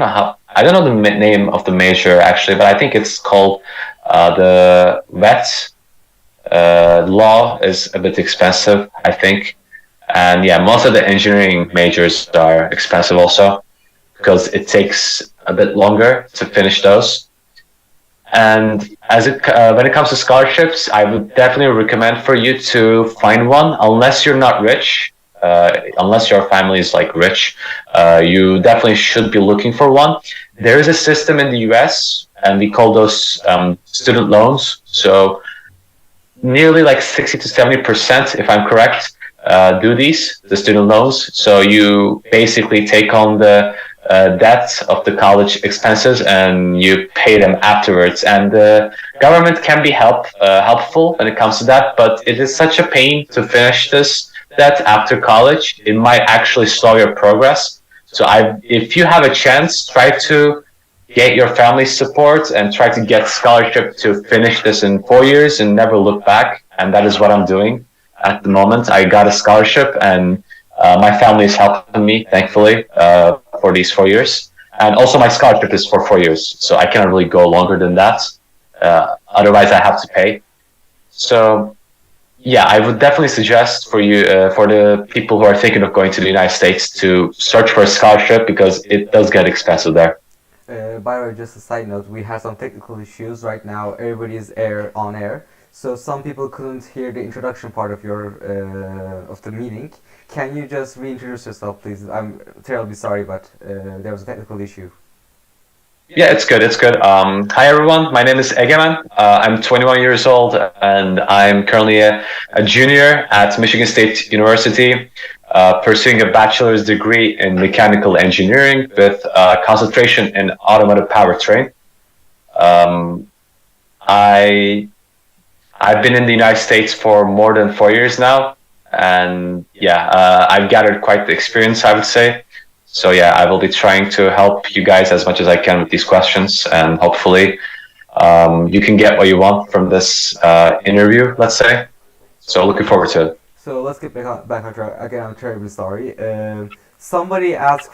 I don't know the name of the major actually, but I think it's called the vet. Law is a bit expensive, I think. And yeah, most of the engineering majors are expensive also because it takes a bit longer to finish those. And when it comes to scholarships, I would definitely recommend for you to find one, unless you're not rich, unless your family is like rich. You definitely should be looking for one. There is a system in the U.S. and we call those student loans. So nearly like 60 to 70%, if I'm correct, do the student loans. So you basically take on the debt of the college expenses and you pay them afterwards. And the government can be helpful when it comes to that, but it is such a pain to finish this debt after college. It might actually slow your progress. So if you have a chance, try to get your family's support and try to get scholarship to finish this in 4 years and never look back. And that is what I'm doing at the moment. I got a scholarship and my family is helping me, thankfully, for these 4 years. And also my scholarship is for 4 years. So I cannot really go longer than that. Otherwise I have to pay. So yeah, I would definitely suggest for you, for the people who are thinking of going to the United States, to search for a scholarship because it does get expensive there. By the way, just a side note, we have some technical issues right now. Everybody is on air, so some people couldn't hear the introduction part of your of the meeting. Can you just reintroduce yourself, please? I'm terribly sorry, but there was a technical issue. Yeah, it's good. It's good. Hi, everyone. My name is Egemen. I'm 21 years old, and I'm currently a junior at Michigan State University, pursuing a bachelor's degree in mechanical engineering with concentration in automotive powertrain. Um, I I've been in the United States for more than 4 years now, and yeah, I've gathered quite the experience, I would say. So yeah, I will be trying to help you guys as much as I can with these questions, and hopefully, you can get what you want from this interview. Let's say. So looking forward to it. So let's get back on track. Again, I'm terribly sorry. Somebody asked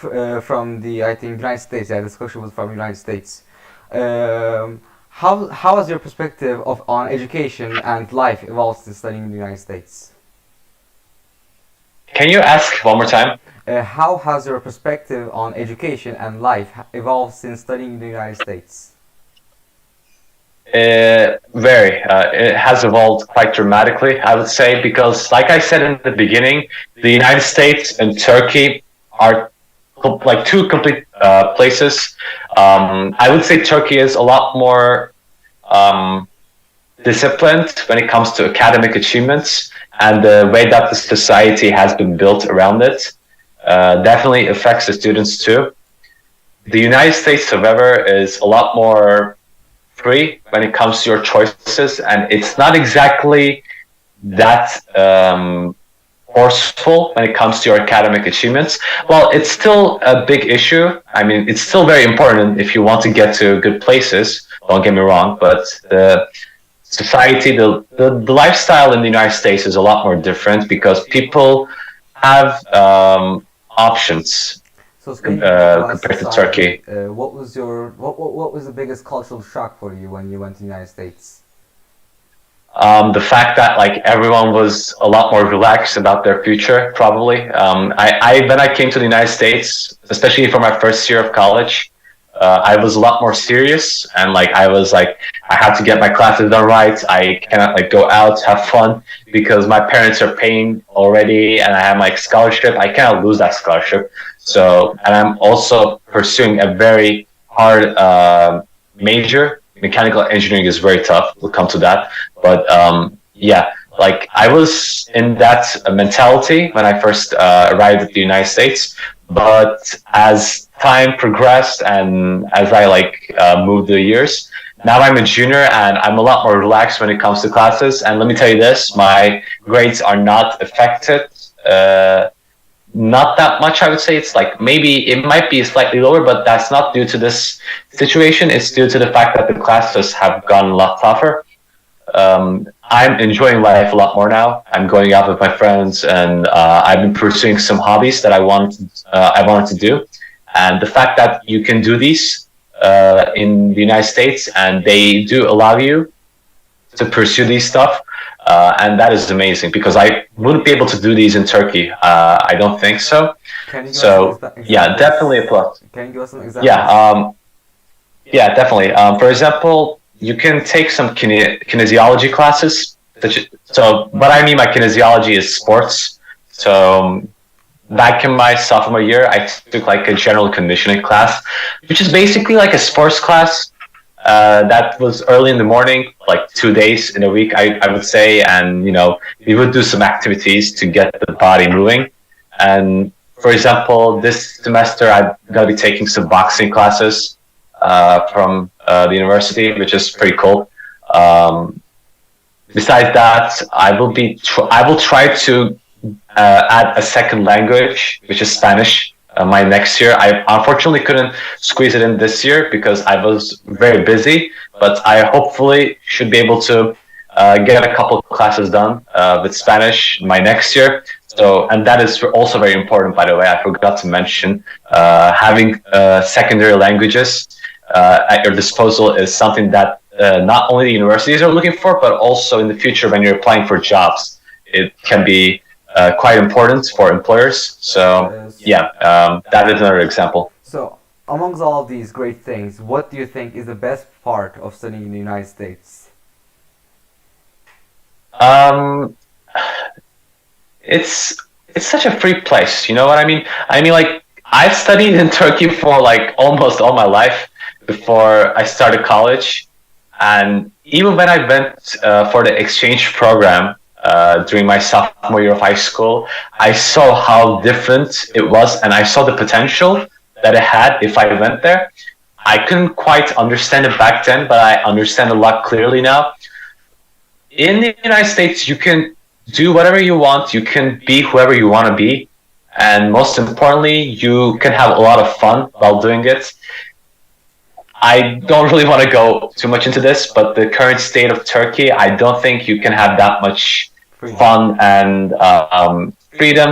from the, I think, United States. Yeah, this question was from United States. How has your perspective on education and life evolved since studying in the United States? Can you ask one more time? How has your perspective on education and life evolved since studying in the United States? Very. It has evolved quite dramatically, I would say, because, like I said in the beginning, the United States and Turkey are like two complete places. I would say Turkey is a lot more disciplined when it comes to academic achievements, and the way that the society has been built around it definitely affects the students too. The United States, however, is a lot more free when it comes to your choices, and it's not exactly that forceful when it comes to your academic achievements. Well, it's still a big issue. I mean, it's still very important if you want to get to good places. Don't get me wrong, but the society, the lifestyle in the United States is a lot more different because people have options So speaking about compared to society, Turkey. what was the biggest cultural shock for you when you went to the United States? The fact that like everyone was a lot more relaxed about their future, probably. I when I came to the United States, especially for my first year of college, I was a lot more serious, and like I was like I have to get my classes done right. I cannot like go out have fun because my parents are paying already, and I have my scholarship. I cannot lose that scholarship. So, and I'm also pursuing a very hard major. Mechanical engineering is very tough. We'll come to that. But yeah, like I was in that mentality when I first arrived at the United States. But as time progressed and as I like moved the years, now I'm a junior and I'm a lot more relaxed when it comes to classes. And let me tell you this, my grades are not affected. Not that much, I would say. It's like maybe it might be slightly lower, but that's not due to this situation. It's due to the fact that the classes have gone a lot tougher. I'm enjoying life a lot more now. I'm going out with my friends, and I've been pursuing some hobbies that I wanted to do. And the fact that you can do these in the United States and they do allow you to pursue these stuff, and that is amazing because I wouldn't be able to do these in Turkey. I don't think so. Can you give us some So yeah, definitely a examples? plus. Can you give us some Yeah, examples? yeah, definitely. For example, you can take some kinesiology classes. So what I mean by kinesiology is sports. So back in my sophomore year, I took like a general conditioning class, which is basically like a sports class. That was early in the morning, like 2 days in a week, I would say. And, we would do some activities to get the body moving. And for example, this semester, I'm going to be taking some boxing classes from the university, which is pretty cool. Um, Besides that, I will try to add a second language, which is Spanish, my next year. I unfortunately couldn't squeeze it in this year because I was very busy, but I hopefully should be able to get a couple of classes done with Spanish my next year. So, and that is also very important, by the way. I forgot to mention having secondary languages at your disposal is something that not only the universities are looking for, but also in the future when you're applying for jobs, it can be quite important for employers. So Yes. yeah, that is another example. So, amongst all of these great things, what do you think is the best part of studying in the United States? Um, it's it's such a free place. You know what I mean? I mean, like I've studied in Turkey for like almost all my life before I started college, and even when I went for the exchange program during my sophomore year of high school, I saw how different it was, and I saw the potential that it had if I went there. I couldn't quite understand it back then, but I understand a lot clearly now. In the United States, you can do whatever you want, you can be whoever you want to be, and most importantly, you can have a lot of fun while doing it. I don't really want to go too much into this, but the current state of Turkey, I don't think you can have that much Freedom. fun and freedom.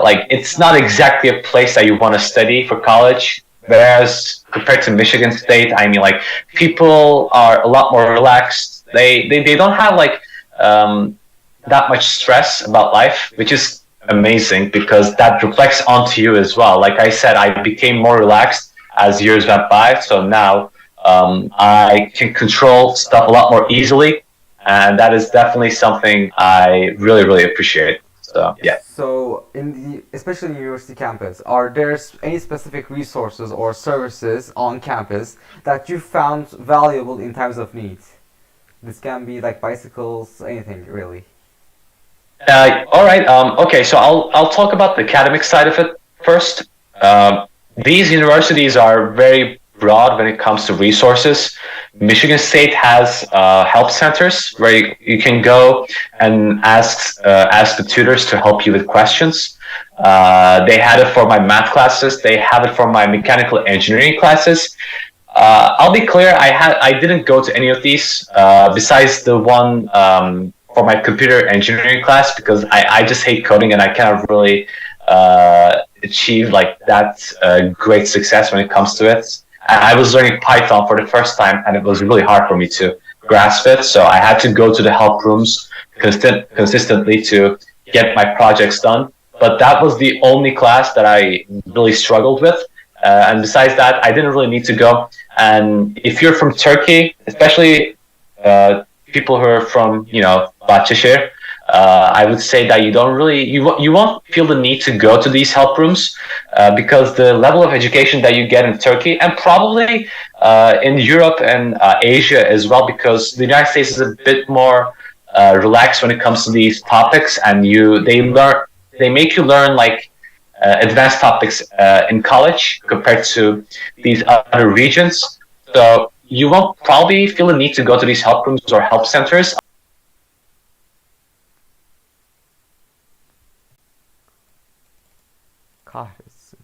Like, it's not exactly a place that you want to study for college. Whereas compared to Michigan State, I mean, like, people are a lot more relaxed. They don't have like that much stress about life, which is amazing because that reflects onto you as well. Like I said, I became more relaxed as years went by. So now I can control stuff a lot more easily. And that is definitely something I really, really appreciate. So, yeah. So, especially in the university campus, are there any specific resources or services on campus that you found valuable in times of need? This can be like bicycles, anything really. All right. Okay. So I'll talk about the academic side of it first. These universities are very broad when it comes to resources. Michigan State has help centers where you can go and ask the tutors to help you with questions. They had it for my math classes. They have it for my mechanical engineering classes. I'll be clear. I didn't go to any of these besides the one for my computer engineering class because I just hate coding and I cannot really achieve like that great success when it comes to it. I was learning Python for the first time and it was really hard for me to grasp it. So I had to go to the help rooms consistently to get my projects done. But that was the only class that I really struggled with. And besides that, I didn't really need to go. And if you're from Turkey, especially people who are from, Bahçeşehir, I would say that you don't really you won't feel the need to go to these help rooms because the level of education that you get in Turkey and probably in Europe and Asia as well, because the United States is a bit more relaxed when it comes to these topics, and they make you learn like advanced topics in college compared to these other regions. So you won't probably feel the need to go to these help rooms or help centers. Kahretsin.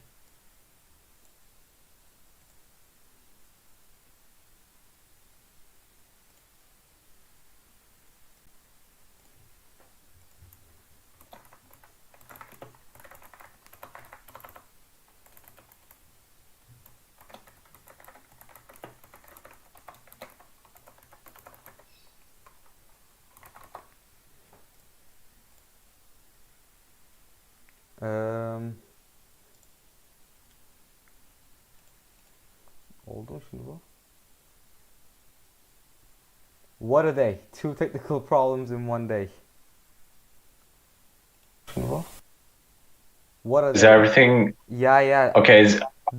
Buldum şimdi bu. What a day. Two technical problems in one day. Şimdi bu. What a Is that day. everything Yeah, yeah. okay?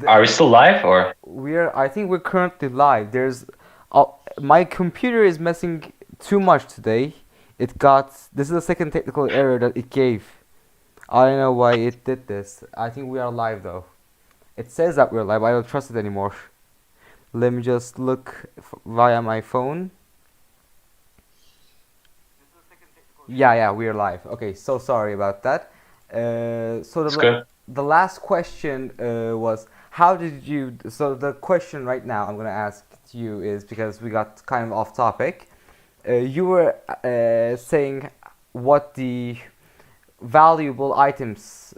Are we still live or? I think we're currently live. My computer is messing too much today. This is the second technical error that it gave. I don't know why it did this. I think we are live though. It says that we're live. I don't trust it anymore. Let me just look via my phone. Yeah, we are live. Okay, so sorry about that. It's good. The last question was how did you? So the question right now I'm gonna ask to you is because we got kind of off topic. You were saying what the valuable items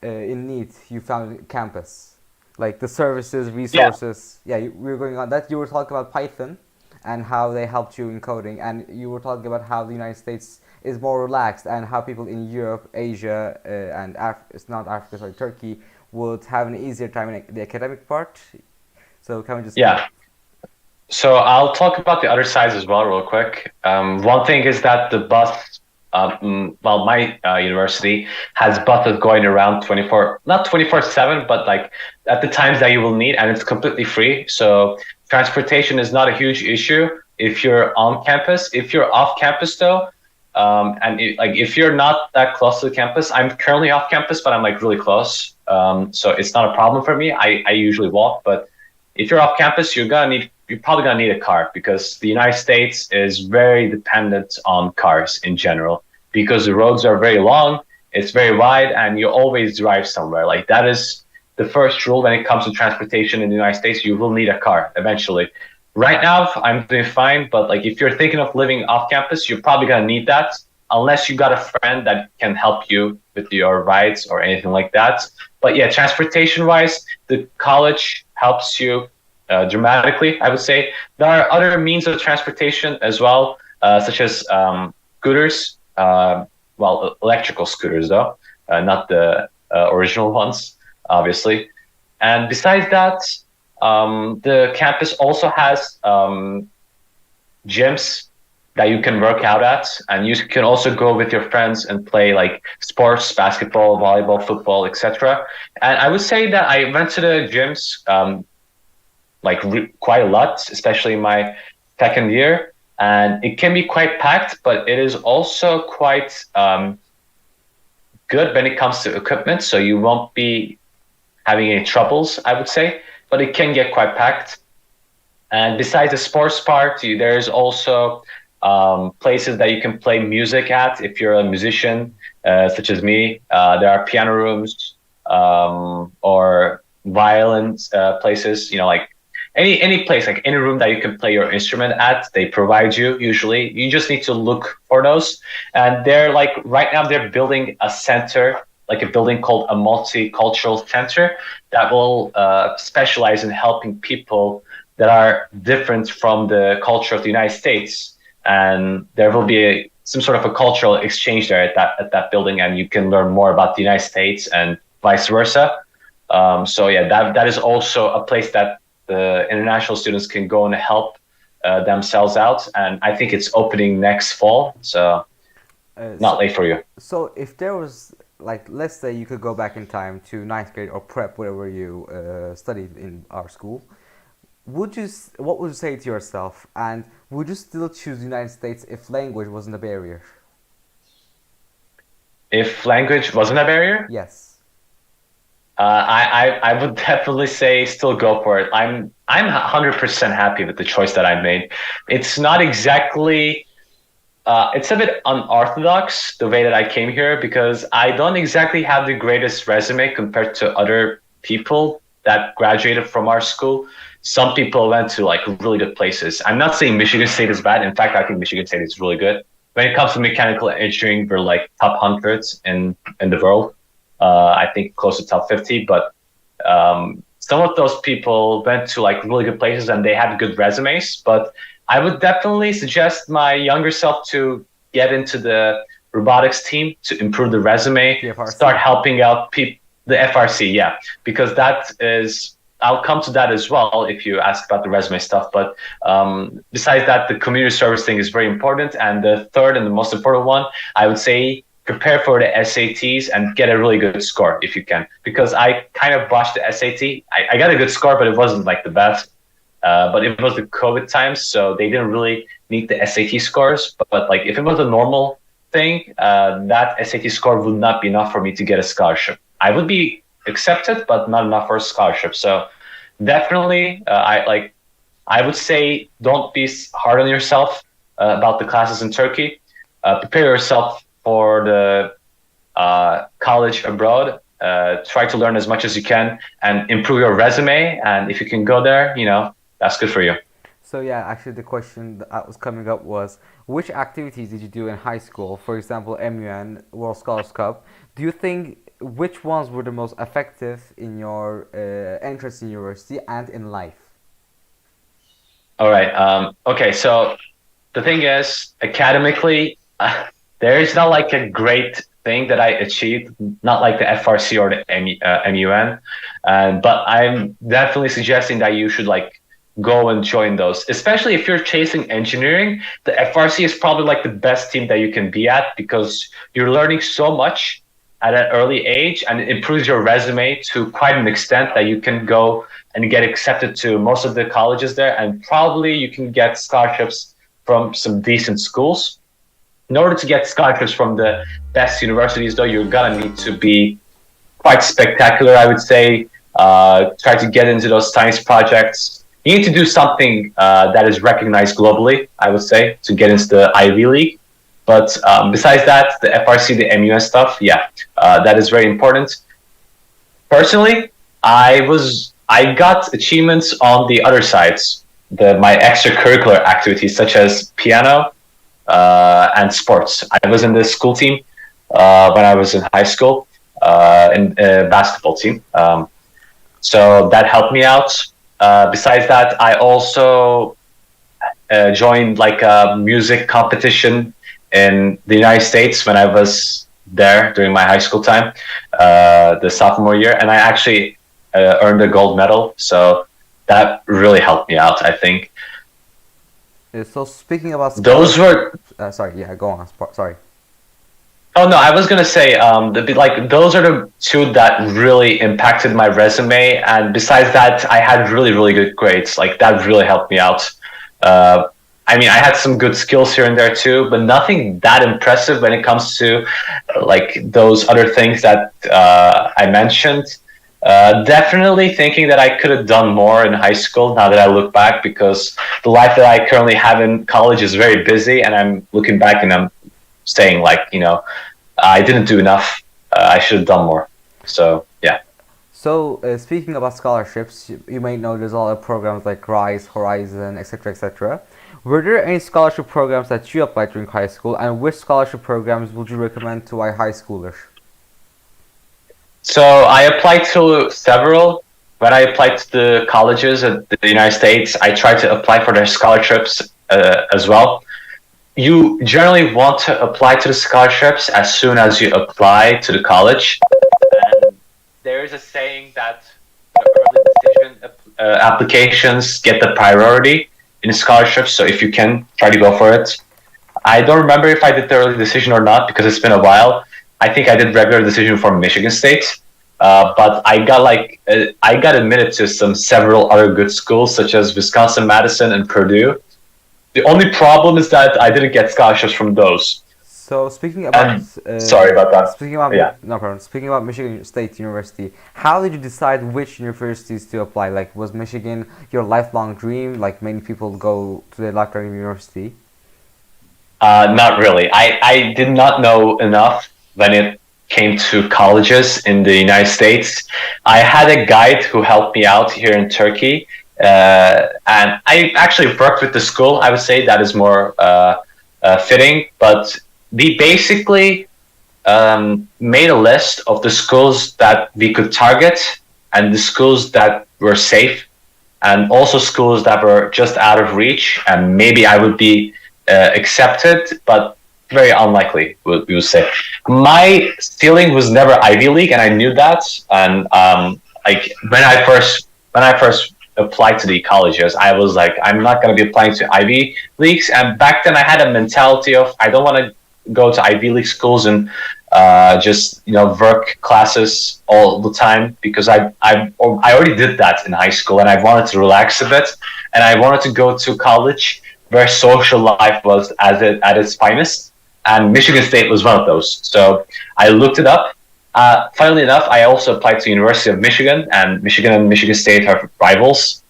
in need you found in campus, like the services, Yeah. resources. Yeah, we were going on that. You were talking about Python and how they helped you in coding, and you were talking about how the United States is more relaxed and how people in Europe, Asia, and it's not Africa, sorry, Turkey would have an easier time in the academic part. So can we just Yeah. So I'll talk about the other sides as well, real quick. One thing is that the bus, well, my university has buses going around 24, not 24/7, but like at the times that you will need, and it's completely free. So transportation is not a huge issue if you're on campus. If you're off campus, though, like if you're not that close to the campus, I'm currently off campus, but I'm like really close. So it's not a problem for me. I usually walk, but if you're off campus, you're probably gonna need a car because the United States is very dependent on cars in general because the roads are very long, it's very wide, and you always drive somewhere. Like that is the first rule when it comes to transportation in the United States. You will need a car eventually. Right now, I'm doing fine, but like if you're thinking of living off campus, you're probably gonna need that unless you got a friend that can help you with your rides or anything like that. But yeah, transportation wise, the college helps you dramatically, I would say. There are other means of transportation as well, such as scooters, well, electrical scooters, though, not the original ones, obviously. And besides that, the campus also has gyms that you can work out at, and you can also go with your friends and play like sports, basketball, volleyball, football, etc. And I would say that I went to the gyms like quite a lot, especially in my second year, and it can be quite packed, but it is also quite good when it comes to equipment, so you won't be having any troubles, I would say, but it can get quite packed. And besides the sports part, there's also places that you can play music at if you're a musician, such as me. There are piano rooms or violin places, like any place, like any room that you can play your instrument at, they provide you usually. You just need to look for those. And they're like, right now they're building a center, like a building called a multicultural center that will specialize in helping people that are different from the culture of the United States. And there will be some sort of a cultural exchange there at that building, and you can learn more about the United States and vice versa. So yeah, that is also a place that the international students can go and help themselves out. And I think it's opening next fall, so not late for you. So if there was, like, let's say you could go back in time to ninth grade or prep, whatever you studied in our school, what would you say to yourself? And would you still choose the United States if language wasn't a barrier? If language wasn't a barrier, Yes. I would definitely say still go for it. I'm 100% happy with the choice that I made. It's not exactly it's a bit unorthodox the way that I came here because I don't exactly have the greatest resume compared to other people that graduated from our school. Some people went to like really good places. I'm not saying Michigan State is bad. In fact, I think Michigan State is really good. When it comes to mechanical engineering, we're like top hundreds in the world. I think close to top 50. But some of those people went to like really good places and they had good resumes. But I would definitely suggest my younger self to get into the robotics team to improve the resume, start helping out people. The FRC, yeah, because that is I'll come to that as well if you ask about the resume stuff. But besides that, the community service thing is very important. And the third and the most important one, I would say, prepare for the SATs and get a really good score if you can. Because I kind of botched the SAT. I got a good score, but it wasn't like the best. But it was the COVID times, so they didn't really need the SAT scores. But like if it was a normal thing, that SAT score would not be enough for me to get a scholarship. I would be accepted, but not enough for a scholarship. So definitely, I would say don't be hard on yourself about the classes in Turkey. Prepare yourself for the college abroad. Try to learn as much as you can and improve your resume. And if you can go there, that's good for you. So yeah, actually the question that was coming up was, which activities did you do in high school? For example, MUN, World Scholars Cup. Do you think which ones were the most effective in your entrance in university and in life? All right. Okay. So the thing is, academically, there is not like a great thing that I achieved, not like the FRC or the MUN. But I'm definitely suggesting that you should like go and join those, especially if you're chasing engineering. The FRC is probably like the best team that you can be at because you're learning so much at an early age and it improves your resume to quite an extent that you can go and get accepted to most of the colleges there, and probably you can get scholarships from some decent schools. In order to get scholarships from the best universities, though, you're gonna need to be quite spectacular, I would say. Try to get into those science projects. You need to do something that is recognized globally, I would say, to get into the Ivy League. But besides that, the FRC, the MUN stuff, yeah, that is very important. Personally, I got achievements on the other sides, my extracurricular activities such as piano and sports. I was in the school team when I was in high school, in a basketball team. So that helped me out. Besides that, I also joined like a music competition in the United States when I was there during my high school time, the sophomore year, and I actually earned a gold medal. So that really helped me out, I think. So speaking about those were sorry, yeah, go on. Sorry. Oh no, I was gonna say, like those are the two that really impacted my resume, and besides that, I had really, really good grades. Like that really helped me out. I mean, I had some good skills here and there too, but nothing that impressive when it comes to like those other things that I mentioned. Definitely thinking that I could have done more in high school now that I look back, because the life that I currently have in college is very busy, and I'm looking back and I'm saying like, I didn't do enough. I should have done more. So, yeah. So, speaking about scholarships, you may know there's a lot of programs like Rise, Horizon, etc., etc. Were there any scholarship programs that you applied during high school, and which scholarship programs would you recommend to our high schoolers? So I applied to several. When I applied to the colleges at the United States, I tried to apply for their scholarships as well. You generally want to apply to the scholarships as soon as you apply to the college. And there is a saying that the early decision applications get the priority in scholarships. So if you can, try to go for it. I don't remember if I did the early decision or not because it's been a while. I think I did regular decision for Michigan State, but I got admitted to several other good schools such as Wisconsin, Madison, and Purdue. The only problem is that I didn't get scholarships from those. So speaking about sorry about that. Speaking about yeah. No problem. Speaking about Michigan State University, how did you decide which universities to apply? Like, was Michigan your lifelong dream? Like many people go to their lifelong university. Not really. I did not know enough when it came to colleges in the United States. I had a guide who helped me out here in Turkey, and I actually worked with the school. I would say that is more fitting, but we basically made a list of the schools that we could target and the schools that were safe, and also schools that were just out of reach, and maybe I would be accepted, but very unlikely, we would say. My ceiling was never Ivy League, and I knew that. And like when I first when I first applied to the colleges, I was like, I'm not going to be applying to Ivy Leagues. And back then I had a mentality of, I don't want to go to Ivy League schools and just, work classes all the time, because I already did that in high school, and I wanted to relax a bit, and I wanted to go to college where social life was at its finest, and Michigan State was one of those. So I looked it up. Funnily enough, I also applied to University of Michigan, and Michigan State are rivals,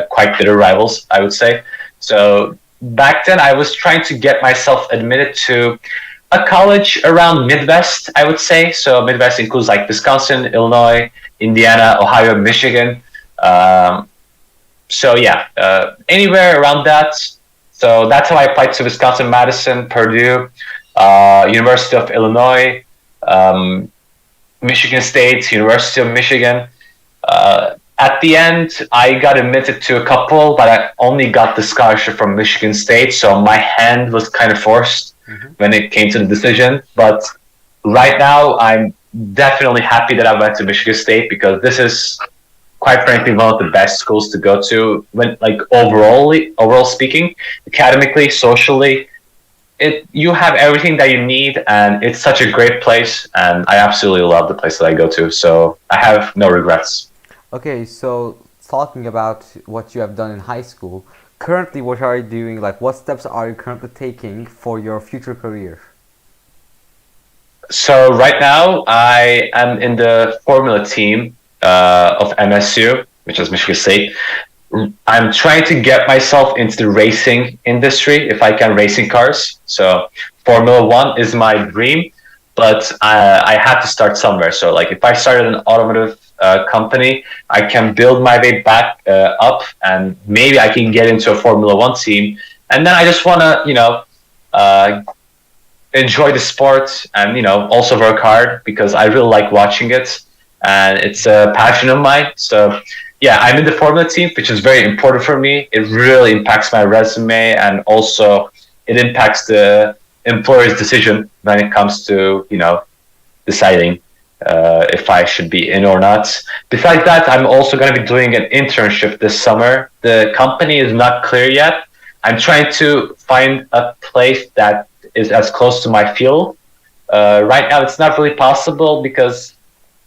quite bitter rivals, I would say. So back then, I was trying to get myself admitted to a college around Midwest, I would say. So Midwest includes like Wisconsin, Illinois, Indiana, Ohio, Michigan. So yeah, anywhere around that. So that's how I applied to Wisconsin, Madison, Purdue, University of Illinois, Michigan State, University of Michigan. At the end, I got admitted to a couple, but I only got the scholarship from Michigan State, so my hand was kind of forced when it came to the decision. But right now, I'm definitely happy that I went to Michigan State, because this is, quite frankly, one of the best schools to go to, when like overall speaking, academically, socially. You have everything that you need, and it's such a great place, and I absolutely love the place that I go to, so I have no regrets. Okay, so talking about what you have done in high school, currently what are you doing? Like, what steps are you currently taking for your future career? So right now I am in the Formula team of MSU, which is Michigan State. I'm trying to get myself into the racing industry, if I can, racing cars. So Formula One is my dream, but I have to start somewhere. So like, if I started an automotive company, I can build my way back up, and maybe I can get into a Formula One team. And then I just want to, uh, enjoy the sport, and also work hard, because I really like watching it, and it's a passion of mine. So yeah, I'm in the Formula team, which is very important for me. It really impacts my resume, and also it impacts the employer's decision when it comes to deciding if I should be in or not. Besides that, I'm also going to be doing an internship this summer. The company is not clear yet. I'm trying to find a place that is as close to my field. Right now, it's not really possible, because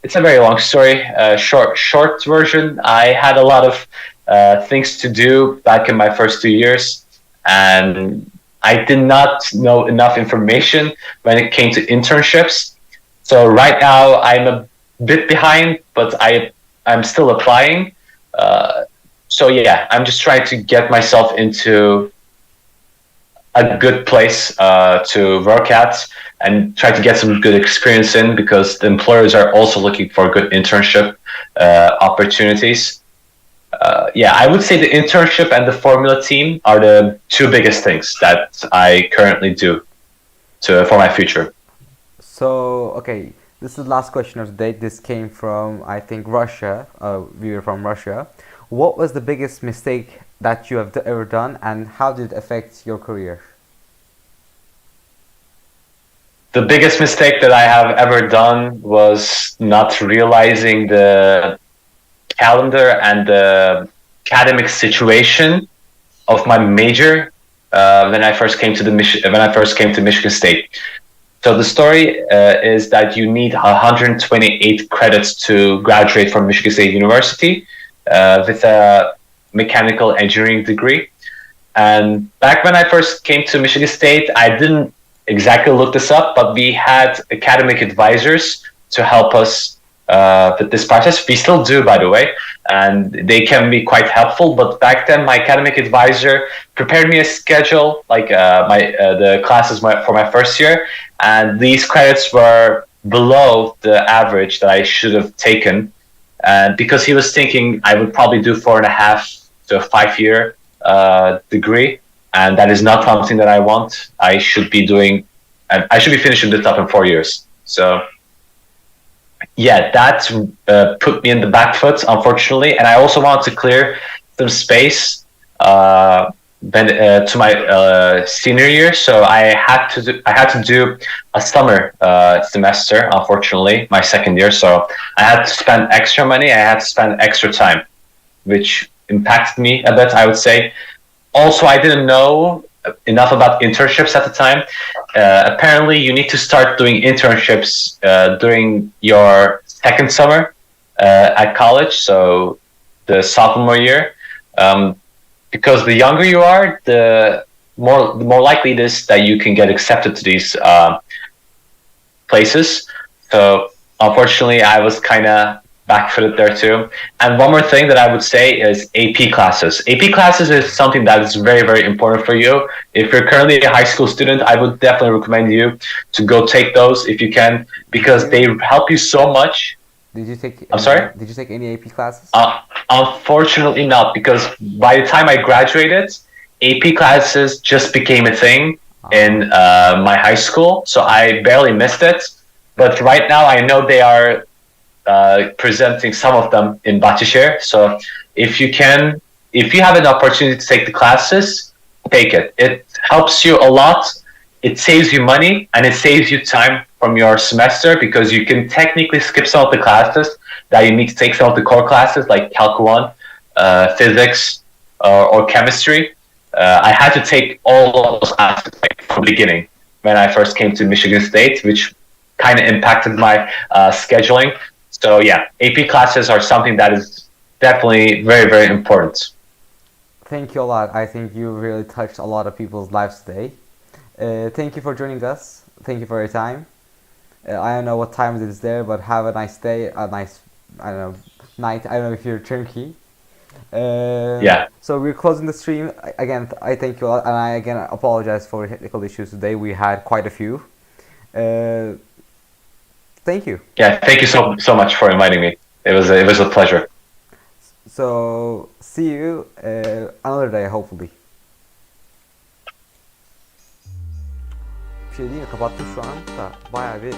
it's a very long story. Short version, I had a lot of things to do back in my first 2 years, and I did not know enough information when it came to internships. So right now, I'm a bit behind, but I'm still applying. So yeah, I'm just trying to get myself into a good place to work at, and try to get some good experience in, because the employers are also looking for good internship opportunities. Yeah, I would say the internship and the Formula team are the two biggest things that I currently do for my future. So, okay, this is the last question of the day. This came from, I think, Russia, a viewer from Russia. What was the biggest mistake that you have ever done, and how did it affect your career? The biggest mistake that I have ever done was not realizing the calendar and the academic situation of my major when I first came to Michigan State. So the story is that you need 128 credits to graduate from Michigan State University with a mechanical engineering degree. And back when I first came to Michigan State, I didn't exactly look this up, but we had academic advisors to help us with this process. We still do, by the way, and they can be quite helpful. But back then, my academic advisor prepared me a schedule, like the classes for my first year, and these credits were below the average that I should have taken. And because he was thinking I would probably do 4.5 to a 5 year degree, and that is not something that I want. I should be finishing this up in 4 years. So yeah, that put me in the back foot, unfortunately. And I also wanted to clear some space to my senior year, so I had to do a summer semester. Unfortunately, my second year, so I had to spend extra money. I had to spend extra time. which impacted me a bit, I would say. Also, I didn't know enough about internships at the time. Apparently, you need to start doing internships during your second summer at college, so the sophomore year. Um, because the younger you are, the more likely it is that you can get accepted to these places. So unfortunately, I was kind of backfooted there too. And one more thing that I would say is AP classes. AP classes is something that is very, very important for you. If you're currently a high school student, I would definitely recommend you to go take those if you can, Did because they you help you so much. I'm sorry? did you take any AP classes? Unfortunately, not, because by the time I graduated, AP classes just became a thing in Ah, my high school, so I barely missed it. But right now, I know they are presenting some of them in Bahçeşehir. So if you can, if you have an opportunity to take the classes, take it. It helps you a lot. It saves you money and it saves you time from your semester because you can technically skip some of the classes that you need to take some of the core classes like Calc 1, physics, or chemistry. I had to take all of those classes like, from the beginning when I first came to Michigan State, which kind of impacted my scheduling. So yeah, AP classes are something that is definitely very, very important. thank you a lot. I think you really touched a lot of people's lives today. Thank you for joining us. Thank you for your time. I don't know what time it is there, but have a nice day, a nice, I don't know, night. I don't know if you're Turkey. Yeah, So we're closing the stream. Again, I thank you all, and I again apologize for technical issues today. We had quite a few. Uh, Thank you. yeah. Thank you so much for inviting me. It was a pleasure. So see you another day hopefully. Bir şey değil mi? Kapattım şu an da bayağı bir